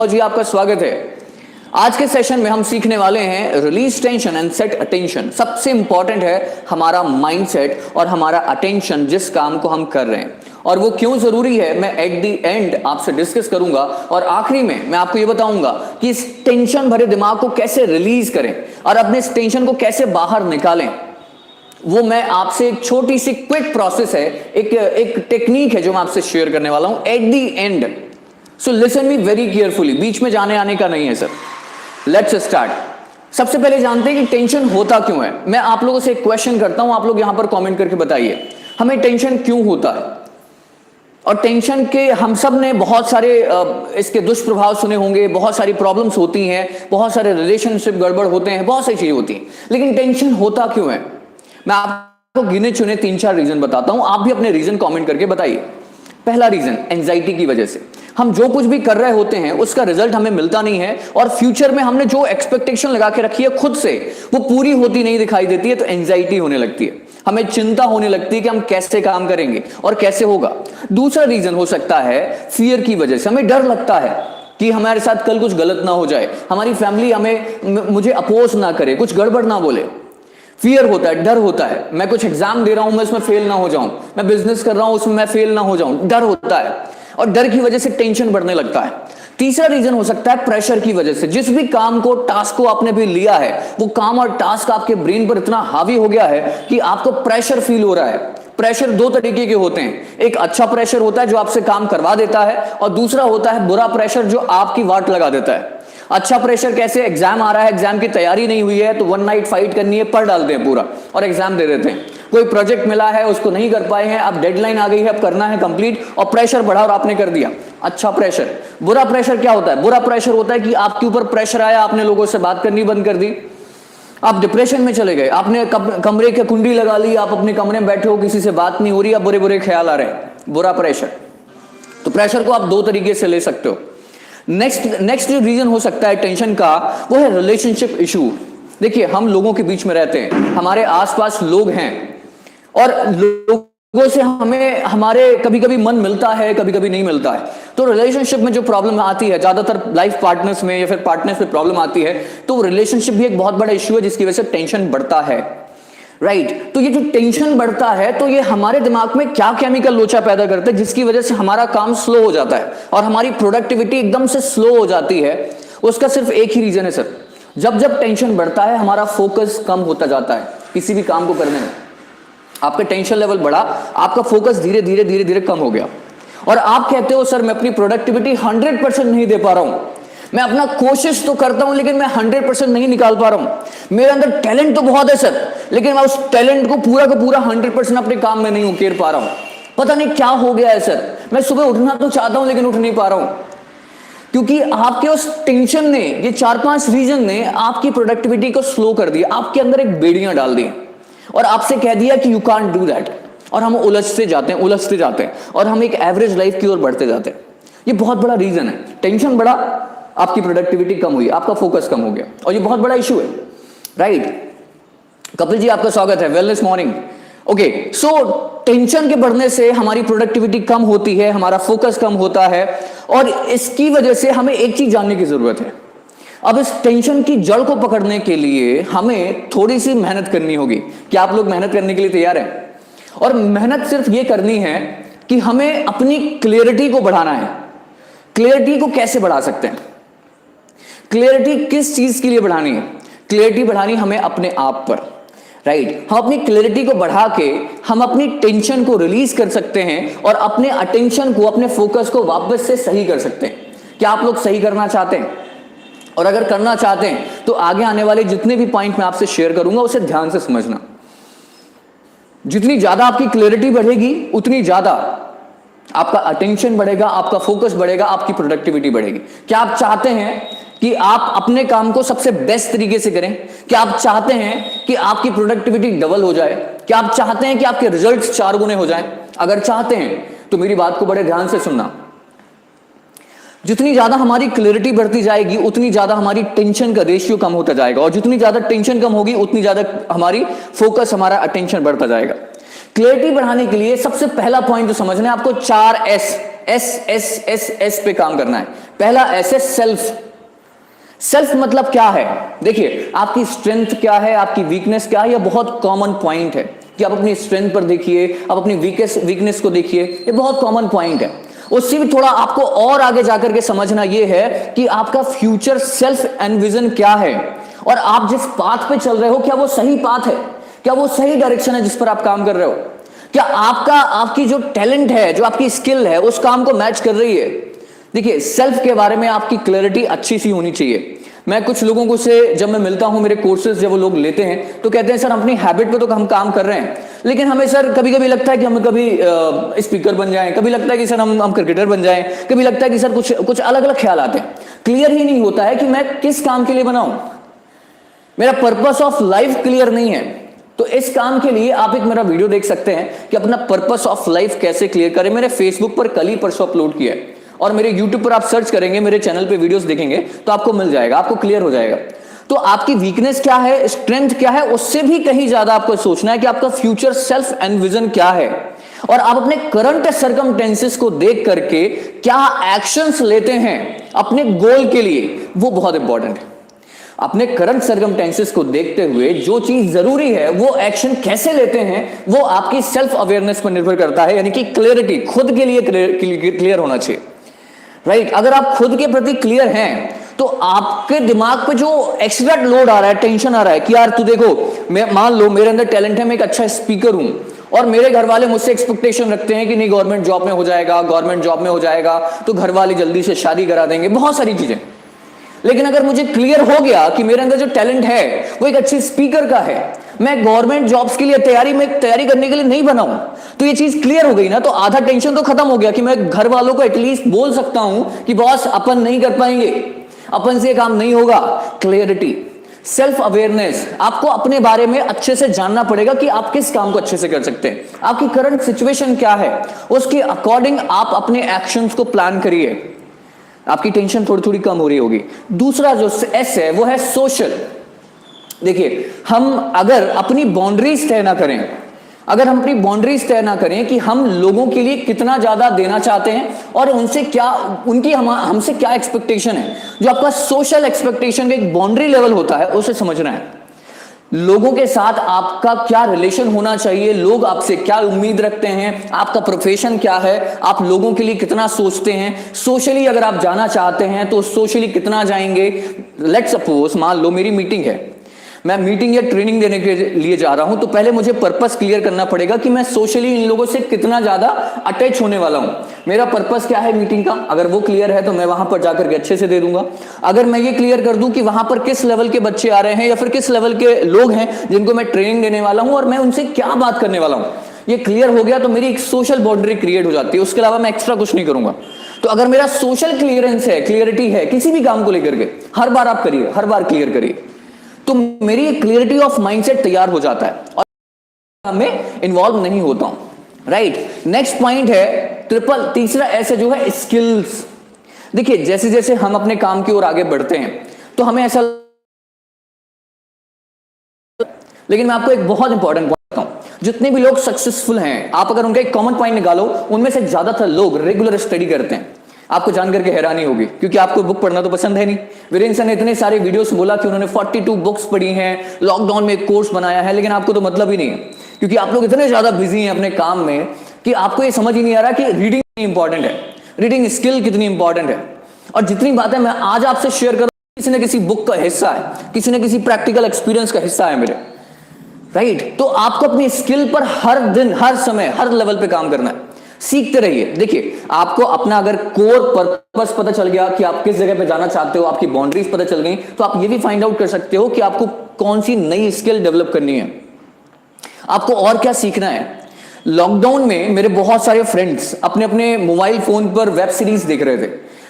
जी आपका स्वागत है। आज के सेशन में हम सीखने वाले हैं release tension and set attention. सबसे इंपॉर्टेंट है हमारा माइंडसेट और हमारा अटेंशन जिस काम को हम कर रहे हैं, और वो क्यों जरूरी है मैं एट द एंड आपसे डिस्कस करूंगा। और आखिरी में मैं आपको ये बताऊंगा कि इस टेंशन भरे दिमाग को कैसे रिलीज करें और अपने इस टेंशन को कैसे बाहर निकालें। वो मैं आपसे एक छोटी सी क्विक प्रोसेस है, एक टेक्निक है जो मैं आपसे शेयर करने वाला हूं at the end. So listen me very carefully, बीच में जाने आने का नहीं है सर। Let's start. सबसे पहले जानते हैं कि टेंशन होता क्यों है। मैं आप लोगों से एक क्वेश्चन करता हूं, आप लोग यहां पर कमेंट करके बताइए हमें टेंशन क्यों होता है। और टेंशन के हम सब ने बहुत सारे इसके दुष्प्रभाव सुने होंगे, बहुत सारी प्रॉब्लम्स होती हैं, बहुत सारे रिलेशनशिप गड़बड़ होते हैं, बहुत सारी चीजें होती हैं, लेकिन टेंशन होता क्यों है। मैं आपको गिने चुने 3-4 रीजन बताता हूं, आप भी अपने रीजन कमेंट करके बताइए। पहला रीजन एंजाइटी की वजह से। हम जो कुछ भी कर रहे होते हैं उसका रिजल्ट हमें मिलता नहीं है, और फ्यूचर में हमने जो एक्सपेक्टेशन लगा के रखी है खुद से वो पूरी होती नहीं दिखाई देती है, तो एंजाइटी होने लगती है, हमें चिंता होने लगती है कि हम कैसे काम करेंगे और कैसे होगा। दूसरा रीजन हो सकता है फियर की वजह से। हमें डर लगता है कि हमारे साथ कल कुछ गलत ना हो जाए, हमारी फैमिली मुझे अपोज ना करे, कुछ गड़बड़ ना बोले। फियर होता है, डर होता है, मैं कुछ एग्जाम दे रहा हूं मैं उसमें फेल ना हो जाऊं, मैं बिजनेस कर रहा हूं उसमें मैं फेल ना हो जाऊं, डर होता है, और डर की वजह से टेंशन बढ़ने लगता है। तीसरा रीजन हो सकता है प्रेशर की वजह से। जिस भी काम को, टास्क को आपने भी लिया है, वो काम और टास्क आपके ब्रेन पर इतना हावी हो गया है कि आपको प्रेशर फील हो रहा है। प्रेशर दो तरीके के होते हैं, एक अच्छा प्रेशर होता है जो आपसे काम करवा देता है, और दूसरा होता है बुरा प्रेशर जो आपकी वाट लगा देता है। अच्छा प्रेशर कैसे, एग्जाम आ रहा है, एग्जाम की तैयारी नहीं हुई है तो वन नाइट फाइट करनी है, पढ़ डालते हैं पूरा और एग्जाम दे देते हैं। कोई प्रोजेक्ट मिला है उसको नहीं कर पाए हैं, अब डेडलाइन आ गई है, अब करना है कंप्लीट, और प्रेशर बढ़ा और आपने कर दिया, अच्छा प्रेशर। बुरा प्रेशर क्या होता है, बुरा प्रेशर होता है कि आपके ऊपर प्रेशर आया, आपने लोगों से बात करनी बंद कर दी, आप डिप्रेशन में चले गए, आपने कमरे की कुंडी लगा ली, आप अपने कमरे में बैठे हो, किसी से बात नहीं हो रही, अब बुरे बुरे ख्याल आ रहे हैं, बुरा प्रेशर। तो प्रेशर को आप दो तरीके से ले सकते हो। नेक्स्ट जो रीजन हो सकता है टेंशन का, वो है रिलेशनशिप इशू। देखिए हम लोगों के बीच में रहते हैं, हमारे आसपास लोग हैं, और लोगों से हमें हमारे कभी कभी मन मिलता है, कभी कभी नहीं मिलता है। तो रिलेशनशिप में जो प्रॉब्लम आती है, ज्यादातर लाइफ पार्टनर्स में या फिर पार्टनर्स में प्रॉब्लम आती है, तो रिलेशनशिप भी एक बहुत बड़ा इश्यू है जिसकी वजह से टेंशन बढ़ता है, राइट। तो ये जो टेंशन बढ़ता है तो ये हमारे दिमाग में क्या केमिकल लोचा पैदा करता है जिसकी वजह से हमारा काम स्लो हो जाता है और हमारी प्रोडक्टिविटी एकदम से स्लो हो जाती है। उसका सिर्फ एक ही रीजन है सर, जब टेंशन बढ़ता है हमारा फोकस कम होता जाता है किसी भी काम को करने में। आपका टेंशन लेवल बढ़ा, आपका फोकस धीरे धीरे कम हो गया, और आप कहते हो सर मैं अपनी प्रोडक्टिविटी 100% नहीं दे पा रहा हूं, मैं अपना कोशिश तो करता हूं लेकिन मैं 100% नहीं निकाल पा रहा हूं, मेरे अंदर टैलेंट तो बहुत है सर, लेकिन मैं उस टैलेंट को पूरा का पूरा 100% अपने काम में नहीं उकेर पा रहा हूं, पता नहीं क्या हो गया है सर, मैं सुबह उठना तो चाहता हूं लेकिन उठ नहीं पा रहा हूं। क्योंकि आपके उस टेंशन ने, ये 4-5 रीजन ने आपकी प्रोडक्टिविटी को स्लो कर दिया, आपके अंदर एक बेड़ियां डाल दी और आपसे कह दिया कि यू कांट डू दैट, और हम उलझते जाते हैं और हम एक एवरेज लाइफ की ओर बढ़ते जाते हैं। ये बहुत बड़ा रीजन है, टेंशन बढ़ा, आपकी प्रोडक्टिविटी कम हुई, आपका फोकस कम हो गया, और ये बहुत बड़ा इशू है, राइट। कपिल जी आपका स्वागत है, wellness morning. Okay, so tension के बढ़ने से हमारी प्रोडक्टिविटी कम होती है, हमारा फोकस कम होता है, और इसकी वजह से हमें एक चीज जानने की जरूरत है। अब इस टेंशन की जड़ को पकड़ने के लिए हमें थोड़ी सी मेहनत करनी होगी। क्या आप लोग मेहनत करने के लिए तैयार हैं? और मेहनत सिर्फ ये करनी है कि हमें अपनी क्लियरिटी को बढ़ाना है। क्लियरिटी को कैसे बढ़ा सकते हैं? क्लियरिटी किस चीज के लिए बढ़ानी है? क्लियरिटी बढ़ानी हमें अपने आप पर, राइट। हम अपनी क्लियरिटी को बढ़ा के हम अपनी टेंशन को रिलीज कर सकते हैं और अपने अटेंशन को, अपने फोकस को वापस से सही कर सकते हैं। क्या आप लोग सही करना चाहते हैं? और अगर करना चाहते हैं तो आगे आने वाले जितने भी पॉइंट मैं आपसे शेयर करूंगा उसे ध्यान से समझना। जितनी ज्यादा आपकी क्लियरिटी बढ़ेगी उतनी ज्यादा आपका अटेंशन बढ़ेगा, आपका फोकस बढ़ेगा, आपकी प्रोडक्टिविटी बढ़ेगी। क्या आप चाहते हैं कि आप अपने काम को सबसे बेस्ट तरीके से करें? क्या आप चाहते हैं कि आपकी प्रोडक्टिविटी डबल हो जाए? क्या आप चाहते हैं कि आपके रिजल्ट्स 4 गुने हो जाएं? अगर चाहते हैं तो मेरी बात को बड़े ध्यान से सुनना। जितनी ज्यादा हमारी क्लियरिटी बढ़ती जाएगी उतनी ज्यादा हमारी टेंशन का रेशियो कम होता जाएगा, और जितनी ज्यादा टेंशन कम होगी उतनी ज्यादा हमारी फोकस, हमारा अटेंशन बढ़ता जाएगा। क्लियरिटी बढ़ाने के लिए सबसे पहला पॉइंट जो समझना है आपको, 4 एस पे काम करना है। पहला ऐसे सेल्फ मतलब क्या है? देखिए, आपकी स्ट्रेंथ क्या है, आपकी वीकनेस क्या है, यह बहुत कॉमन पॉइंट है कि आप अपनी स्ट्रेंथ पर देखिए, आप अपनी वीकनेस को देखिए, ये बहुत कॉमन पॉइंट है। उससे भी थोड़ा आपको और आगे जाकर के समझना यह है कि आपका फ्यूचर सेल्फ एंड विजन क्या है, और आप जिस पाथ पे चल रहे हो क्या वो सही पाथ है, क्या वो सही डायरेक्शन है जिस पर आप काम कर रहे हो, क्या आपकी जो टैलेंट है, जो आपकी स्किल है, उस काम को मैच कर रही है। देखिए, सेल्फ के बारे में आपकी क्लैरिटी अच्छी सी होनी चाहिए। मैं कुछ लोगों को से जब मैं मिलता हूं, मेरे कोर्सेज जब वो लोग लेते हैं तो कहते हैं सर अपनी हैबिट पे तो हम काम कर रहे हैं, लेकिन हमें सर कभी कभी लगता है कि हम कभी स्पीकर बन जाएं, कभी लगता है कि सर हम क्रिकेटर बन जाएं, कभी लगता है कि सर कुछ अलग अलग ख्याल आते हैं। क्लियर ही नहीं होता है कि मैं किस काम के लिए बनाऊं, मेरा पर्पस ऑफ लाइफ क्लियर नहीं है। तो इस काम के लिए आप एक मेरा वीडियो देख सकते हैं कि अपना पर्पस ऑफ लाइफ कैसे क्लियर करें। मैंने फेसबुक पर कल ही परसों अपलोड किया है, और मेरे यूट्यूब पर आप सर्च करेंगे, मेरे चैनल पे वीडियोस देखेंगे तो आपको मिल जाएगा, आपको क्लियर हो जाएगा। तो आपकी वीकनेस क्या है, स्ट्रेंथ क्या है, उससे भी कहीं ज्यादा आपको सोचना है कि आपका फ्यूचर सेल्फ एंड विजन क्या है, और आप अपने करंट सर्कमटेंसेस को देख करके क्या एक्शंस लेते हैं अपने गोल के लिए, वो बहुत इंपॉर्टेंट है। अपने करंट सर्कमटेंसेस को देखते हुए जो चीज जरूरी है वो एक्शन कैसे लेते हैं, वो आपकी सेल्फ अवेयरनेस पर निर्भर करता है, यानी कि क्लियरिटी, खुद के लिए क्लियर होना चाहिए, राइट। अगर आप खुद के प्रति क्लियर हैं तो आपके दिमाग पे जो एक्स्ट्रा लोड आ रहा है, टेंशन आ रहा है कि यार तू देखो, मैं मान लो मेरे अंदर टैलेंट है, मैं एक अच्छा स्पीकर हूं, और मेरे घर वाले मुझसे एक्सपेक्टेशन रखते हैं कि नहीं गवर्नमेंट जॉब में हो जाएगा, गवर्नमेंट जॉब में हो जाएगा तो घर वाले जल्दी से शादी करा देंगे, बहुत सारी चीजें। लेकिन अगर मुझे क्लियर हो गया कि मेरे अंदर जो टैलेंट है वो एक अच्छी स्पीकर का है, मैं गवर्नमेंट जॉब्स के लिए तैयारी करने के लिए नहीं बना हूं, तो ये चीज क्लियर हो गई ना, तो आधा टेंशन तो खत्म हो गया कि मैं घर वालों को एटलीस्ट बोल सकता हूं कि बॉस अपन नहीं कर पाएंगे, अपन से काम नहीं होगा। क्लियरिटी, सेल्फ अवेयरनेस, आपको अपने बारे में अच्छे से जानना पड़ेगा कि आप किस काम को अच्छे से कर सकते हैं, आपकी करंट सिचुएशन क्या है, उसके अकॉर्डिंग आप अपने एक्शंस को प्लान करिए, आपकी टेंशन थोड़ी थोड़ी कम हो रही होगी। दूसरा जो एस है वो है सोशल। देखिए, हम अगर अपनी बाउंड्रीज तय ना करें, कि हम लोगों के लिए कितना ज्यादा देना चाहते हैं और उनसे क्या, हमसे क्या एक्सपेक्टेशन है, जो आपका सोशल एक्सपेक्टेशन का एक बाउंड्री लेवल होता है उसे समझना है। लोगों के साथ आपका क्या रिलेशन होना चाहिए, लोग आपसे क्या उम्मीद रखते हैं, आपका प्रोफेशन क्या है, आप लोगों के लिए कितना सोचते हैं, सोशली अगर आप जाना चाहते हैं तो सोशली कितना जाएंगे। लेट्स सपोज मान लो मेरी मीटिंग है, मैं मीटिंग या ट्रेनिंग देने के लिए जा रहा हूं, तो पहले मुझे पर्पस क्लियर करना पड़ेगा कि मैं सोशली इन लोगों से कितना ज्यादा अटैच होने वाला हूं। मेरा पर्पस क्या है मीटिंग का, अगर वो क्लियर है तो मैं वहां पर जाकर के अच्छे से दे दूंगा। अगर मैं ये क्लियर कर दूं कि वहां पर किस लेवल के बच्चे आ रहे हैं या फिर किस लेवल के लोग हैं जिनको मैं ट्रेनिंग देने वाला हूं और मैं उनसे क्या बात करने वाला हूं, ये क्लियर हो गया तो मेरी एक सोशल बाउंड्री क्रिएट हो जाती है, उसके अलावा मैं एक्स्ट्रा कुछ नहीं करूंगा। तो अगर मेरा सोशल क्लियरेंस है, क्लियरिटी है किसी भी काम को लेकर के, हर बार आप करिए, हर बार क्लियर करिए, तो मेरी क्लियरिटी ऑफ माइंडसेट तैयार हो जाता है और मैं इन्वॉल्व नहीं होता हूं, राइट। नेक्स्ट पॉइंट है तीसरा ऐसे जो है स्किल्स। देखिए, जैसे जैसे हम अपने काम की ओर आगे बढ़ते हैं तो हमें ऐसा, लेकिन मैं आपको एक बहुत इंपॉर्टेंट पॉइंट बताता हूं, जितने भी लोग सक्सेसफुल हैं, आप अगर उनका एक कॉमन पॉइंट निकालो, उनमें से ज्यादातर लोग रेगुलर स्टडी करते हैं। आपको जानकर के हैरानी होगी, क्योंकि आपको बुक पढ़ना तो पसंद है नहीं। वीरेंद्र सर ने इतने सारे वीडियोस बोला कि उन्होंने 42 बुक्स पढ़ी हैं, लॉकडाउन में एक कोर्स बनाया है, लेकिन आपको तो मतलब ही नहीं है, क्योंकि आप लोग इतने ज्यादा बिजी हैं अपने काम में कि आपको ये समझ ही नहीं आ रहा कि रीडिंग कितनी इंपॉर्टेंट है, रीडिंग स्किल कितनी इंपॉर्टेंट है। और जितनी बातें मैं आज आपसे शेयर कर रहा हूं, किसी न किसी बुक का हिस्सा है, किसी न किसी प्रैक्टिकल एक्सपीरियंस का हिस्सा है मेरे, राइट। तो आपको अपनी स्किल पर हर दिन, हर समय, हर लेवल पे काम करना है, सीखते रहिए। देखिए, आपको अपना अगर कोर पर्पस पता चल गया कि आप किस जगह पे जाना चाहते हो, आपकी बाउंड्रीज पता चल गई, तो आप ये भी फाइंड आउट कर सकते हो कि आपको कौन सी नई स्किल डेवलप करनी है, आपको और क्या सीखना है। लॉकडाउन में मेरे बहुत सारे फ्रेंड्स अपने अपने मोबाइल फोन पर वेब सीरीज देख रहे थे।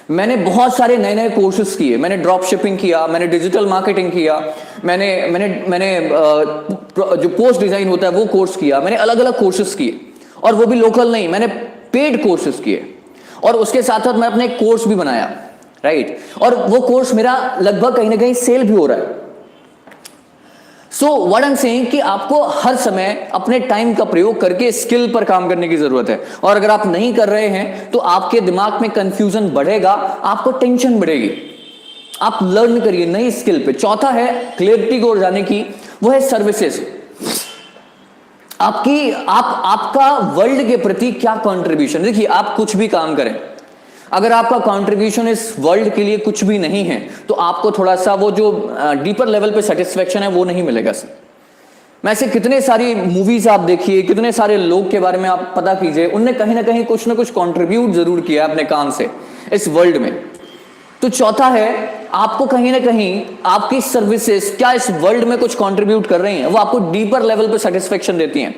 मैंने बहुत सारे नए नए कोर्सेज किए, मैंने ड्रॉप शिपिंग किया, मैंने डिजिटल मार्केटिंग किया, मैंने जो पोस्ट डिजाइन होता है वो कोर्स किया, मैंने अलग अलग कोर्सेज किए, और वो भी लोकल नहीं, मैंने पेड कोर्सेज किए, और उसके साथ साथ मैं अपने कोर्स भी बनाया, राइट। और वो कोर्स मेरा लगभग कहीं ना कहीं सेल भी हो रहा है। So what I am saying कि आपको हर समय अपने टाइम का प्रयोग करके स्किल पर काम करने की जरूरत है, और अगर आप नहीं कर रहे हैं तो आपके दिमाग में कंफ्यूजन बढ़ेगा, आपको टेंशन बढ़ेगी। आप लर्न करिए नई स्किल पे। चौथा है क्लियरिटी की ओर जाने की, वो है सर्विसेज। आपका वर्ल्ड के प्रति क्या कंट्रीब्यूशन। देखिए आप कुछ भी काम करें, अगर आपका कंट्रीब्यूशन इस वर्ल्ड के लिए कुछ भी नहीं है तो आपको थोड़ा सा वो जो डीपर लेवल पे सेटिस्फेक्शन है वो नहीं मिलेगा सर। मैं ऐसे कितने सारी मूवीज आप देखिए, कितने सारे लोग के बारे में आप पता कीजिए, उनने कहीं ना कहीं कुछ ना कुछ कंट्रीब्यूट जरूर किया अपने काम से इस वर्ल्ड में। तो चौथा है आपको कहीं ना कहीं आपकी सर्विसेज क्या इस वर्ल्ड में कुछ कंट्रीब्यूट कर रही हैं, वो आपको डीपर लेवल पे सेटिस्फेक्शन देती हैं।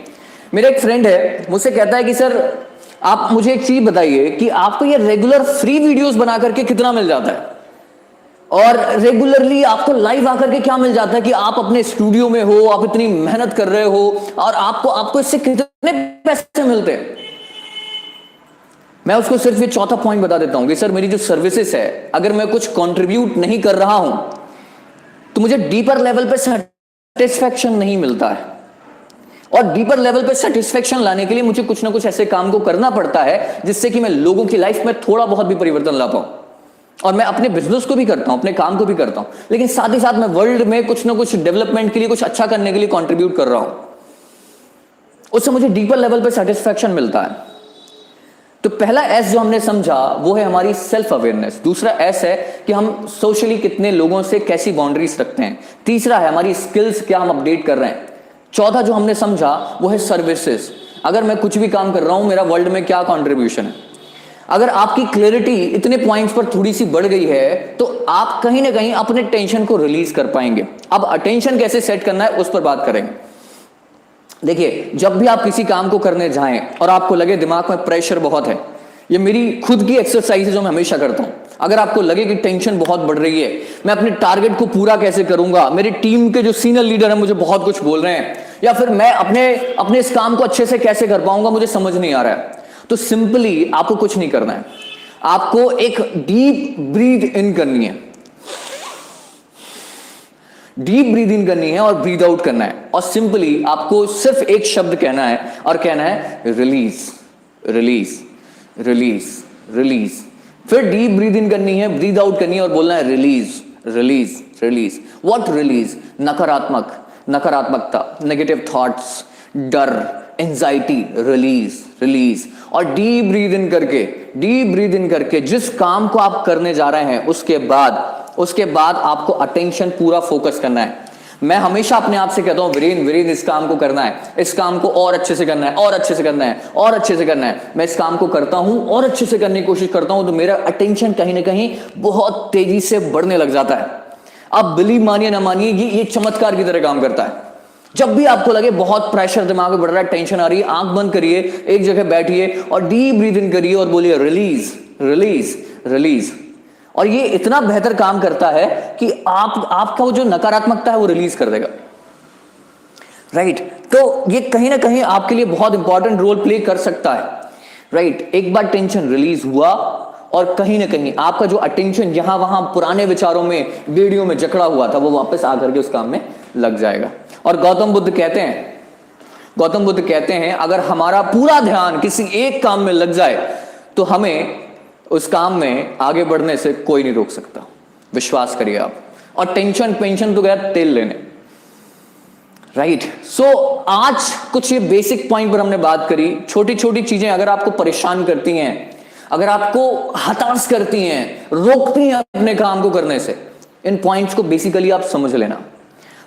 मेरा एक फ्रेंड है, मुझसे कहता है कि सर आप मुझे एक चीज बताइए कि आपको ये रेगुलर फ्री वीडियोस बना करके कितना मिल जाता है, और रेगुलरली आपको लाइव आकर के क्या मिल जाता है कि आप अपने स्टूडियो में हो, आप इतनी मेहनत कर रहे हो, और आपको इससे कितने पैसे मिलते हैं। मैं उसको सिर्फ ये चौथा पॉइंट बता देता हूं कि सर मेरी जो सर्विसेज है, अगर मैं कुछ कंट्रीब्यूट नहीं कर रहा हूं तो मुझे डीपर लेवल पे सेटिस्फेक्शन नहीं मिलता है, और डीपर लेवल पे सेटिस्फेक्शन लाने के लिए मुझे कुछ ना कुछ ऐसे काम को करना पड़ता है जिससे कि मैं लोगों की लाइफ में थोड़ा बहुत भी परिवर्तन ला पाऊं। और मैं अपने बिजनेस को भी करता हूं, अपने काम को भी करता हूं, लेकिन साथ ही साथ मैं वर्ल्ड में कुछ ना कुछ डेवलपमेंट के लिए, कुछ अच्छा करने के लिए कंट्रीब्यूट कर रहा हूं, उससे मुझे डीपर लेवल पे सेटिस्फेक्शन मिलता है। तो पहला एस जो हमने समझा वो है हमारी सेल्फ अवेयरनेस। दूसरा एस है कि हम सोशली कितने लोगों से कैसी बाउंड्रीज रखते हैं। तीसरा है हमारी स्किल्स क्या हम अपडेट कर रहे हैं। चौथा जो हमने समझा वो है सर्विसेज। अगर मैं कुछ भी काम कर रहा हूं, मेरा वर्ल्ड में क्या कंट्रीब्यूशन है। अगर आपकी क्लैरिटी इतने पॉइंट्स पर थोड़ी सी बढ़ गई है तो आप कहीं ना कहीं अपने टेंशन को रिलीज कर पाएंगे। अब अटेंशन कैसे सेट करना है उस पर बात करेंगे। देखिए जब भी आप किसी काम को करने जाएं और आपको लगे दिमाग में प्रेशर बहुत है, ये मेरी खुद की एक्सरसाइज है जो मैं हमेशा करता हूं। अगर आपको लगे कि टेंशन बहुत बढ़ रही है, मैं अपने टारगेट को पूरा कैसे करूंगा, मेरी टीम के जो सीनियर लीडर हैं मुझे बहुत कुछ बोल रहे हैं, या फिर मैं अपने इस काम को अच्छे से कैसे कर पाऊंगा, मुझे समझ नहीं आ रहा है, तो सिंपली आपको कुछ नहीं करना है। आपको एक डीप ब्रीथ इन करनी है, डीप ब्रीथ इन करनी है और ब्रीथ आउट करना है, और सिंपली आपको सिर्फ एक शब्द कहना है, और कहना है रिलीज रिलीज रिलीज रिलीज। फिर डीप ब्रीथ इन करनी है, ब्रीथ आउट करनी है और बोलना है release release release. What release? नकारात्मकता, नेगेटिव थॉट्स, डर, एंजाइटी, रिलीज रिलीज। और डीप ब्रीथ इन करके जिस काम को आप करने जा रहे हैं उसके बाद आपको अटेंशन पूरा फोकस करना है। मैं हमेशा अपने आप से कहता हूं वीरेन इस काम को करना है, इस काम को और अच्छे से करना है, और अच्छे से करना है, और अच्छे से करना है। मैं इस काम को करता हूं और अच्छे से करने की कोशिश करता हूं तो मेरा अटेंशन कहीं ना कहीं बहुत तेजी से बढ़ने लग जाता है। आप बिलीव मानिए ना मानिए, ये चमत्कार की तरह काम करता है। जब भी आपको लगे बहुत प्रेशर दिमाग में बढ़ रहा है, टेंशन आ रही है, आंख बंद करिए, एक जगह बैठिए और डीप ब्रीथ इन करिए और बोलिए रिलीज रिलीज रिलीज। और ये इतना बेहतर काम करता है कि आपका वो जो नकारात्मकता है वो रिलीज कर देगा। राइट तो ये कहीं ना कहीं आपके लिए बहुत इंपॉर्टेंट रोल प्ले कर सकता है। राइट एक बार टेंशन रिलीज हुआ और कहीं ना कहीं आपका जो अटेंशन यहां वहां पुराने विचारों में, बेड़ियों में जकड़ा हुआ था, वो वापस आकर के उस काम में लग जाएगा। और गौतम बुद्ध कहते हैं अगर हमारा पूरा ध्यान किसी एक काम में लग जाए तो हमें उस काम में आगे बढ़ने से कोई नहीं रोक सकता। विश्वास करिए आप। और टेंशन पेंशन तो गया तेल लेने। राइट सो आज कुछ ये बेसिक पॉइंट पर हमने बात करी। छोटी छोटी चीजें अगर आपको परेशान करती हैं, अगर आपको हताश करती हैं, रोकती हैं अपने काम को करने से, इन पॉइंट्स को बेसिकली आप समझ लेना।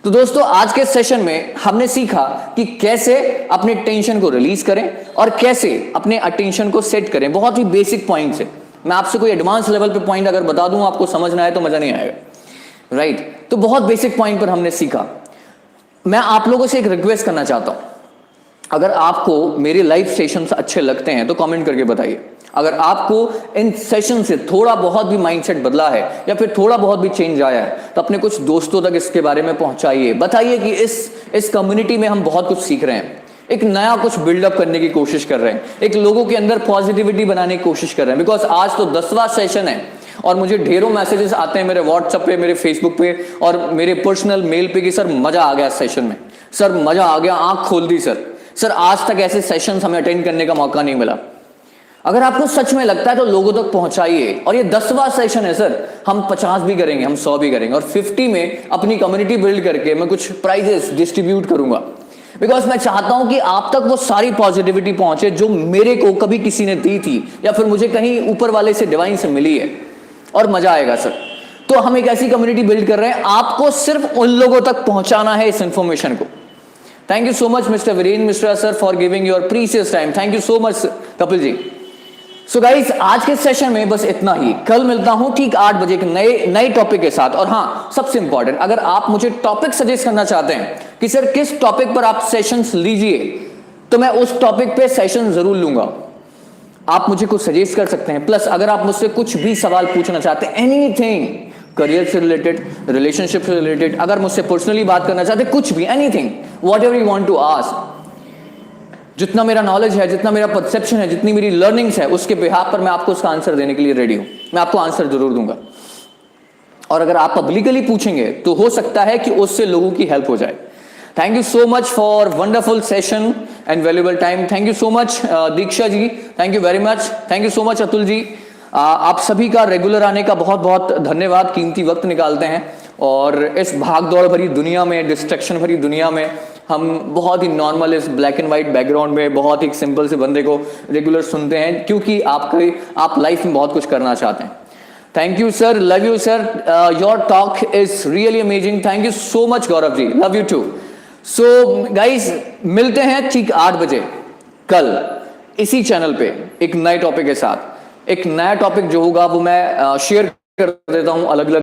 तो दोस्तों आज के सेशन में हमने सीखा कि कैसे अपने टेंशन को रिलीज करें और कैसे अपने अटेंशन को सेट करें। बहुत ही बेसिक पॉइंट्स है। मैं आपसे कोई एडवांस लेवल पे पॉइंट अगर बता दूं आपको समझना है तो मजा नहीं आएगा। राइट तो बहुत बेसिक पॉइंट पर हमने सीखा। मैं आप लोगों से एक रिक्वेस्ट करना चाहता हूं, अगर आपको मेरे लाइव सेशंस अच्छे लगते हैं तो कमेंट करके बताइए। अगर आपको इन सेशन से थोड़ा बहुत भी माइंडसेट बदला है या फिर थोड़ा बहुत भी चेंज आया है तो अपने कुछ दोस्तों तक इसके बारे में पहुंचाइए। बताइए कि इस कम्युनिटी में हम बहुत कुछ सीख रहे हैं, एक नया कुछ बिल्डअप करने की कोशिश कर रहे हैं, एक लोगों के अंदर पॉजिटिविटी बनाने की कोशिश कर रहे हैं। बिकॉज आज तो 10वां सेशन है और मुझे ढेरों मैसेजेस आते हैं मेरे व्हाट्सएप पे, मेरे फेसबुक पे और मेरे पर्सनल मेल पे कि सर मजा आ गया सेशन में, सर मजा आ गया, आंख खोल दी सर आज तक ऐसे सेशंस हमें अटेंड करने का मौका नहीं मिला। अगर आपको सच में लगता है तो लोगों तक पहुंचाइए। और ये 10वां सेशन है सर, हम 50 भी करेंगे, हम 100 भी करेंगे और 50 में अपनी कम्युनिटी बिल्ड करके मैं कुछ प्राइजेस डिस्ट्रीब्यूट करूंगा, बिकॉज मैं चाहता हूं कि आप तक वो सारी पॉजिटिविटी पहुंचे जो मेरे को कभी किसी ने दी थी या फिर मुझे कहीं ऊपर वाले से डिवाइन से मिली है, और मजा आएगा सर। तो हम एक ऐसी कम्युनिटी बिल्ड कर रहे हैं, आपको सिर्फ उन लोगों तक पहुंचाना है इस इंफॉर्मेशन को। Thank you so much mister Virendra Mishra sir for giving your precious time. Thank you so much Kapil ji. So guys, आज के सेशन में बस इतना ही। कल मिलता हूं ठीक 8 बजे एक नए टॉपिक के साथ। और हाँ, सबसे इंपॉर्टेंट, अगर आप मुझे टॉपिक सजेस्ट करना चाहते हैं कि सर किस टॉपिक पर आप सेशंस लीजिए, तो मैं उस टॉपिक पे सेशन जरूर लूंगा। आप मुझे कुछ सजेस्ट कर सकते हैं। प्लस अगर आप मुझसे कुछ भी सवाल पूछना चाहते हैं, एनीथिंग, करियर से रिलेटेड, रिलेशनशिप से रिलेटेड, अगर मुझसे पर्सनली बात करना चाहते हैं, कुछ भी, anything, whatever you want to ask, जितना मेरा नॉलेज है, जितना मेरा परसेप्शन है, जितनी मेरी लर्निंग्स है, उसके बिहाफ पर मैं आपको उसका आंसर देने के लिए रेडी हूं। मैं आपको आंसर जरूर दूंगा। और अगर आप पब्लिकली पूछेंगे तो हो सकता है कि उससे लोगों की हेल्प हो जाए। Thank you so much for wonderful session and valuable time. Thank you so much Diksha ji, thank you very much. Thank you so much Atul ji. आप सभी का रेगुलर आने का बहुत बहुत धन्यवाद, कीमती वक्त निकालते हैं। और इस भाग दौड़ भरी दुनिया में, डिस्ट्रैक्शन भरी दुनिया में, हम बहुत ही नॉर्मल इस ब्लैक एंड व्हाइट बैकग्राउंड में बहुत ही सिंपल से बंदे को रेगुलर सुनते हैं, क्योंकि आप लाइफ में बहुत कुछ करना चाहते हैं। Thank you sir, love you sir, your talk is really amazing. Thank you so much Gaurav ji, love you too. So guys, मिलते हैं ठीक 8 बजे कल इसी चैनल पे एक नए टॉपिक के साथ। एक नया टॉपिक जो होगा वो मैं शेयर कर देता हूं अलग अलग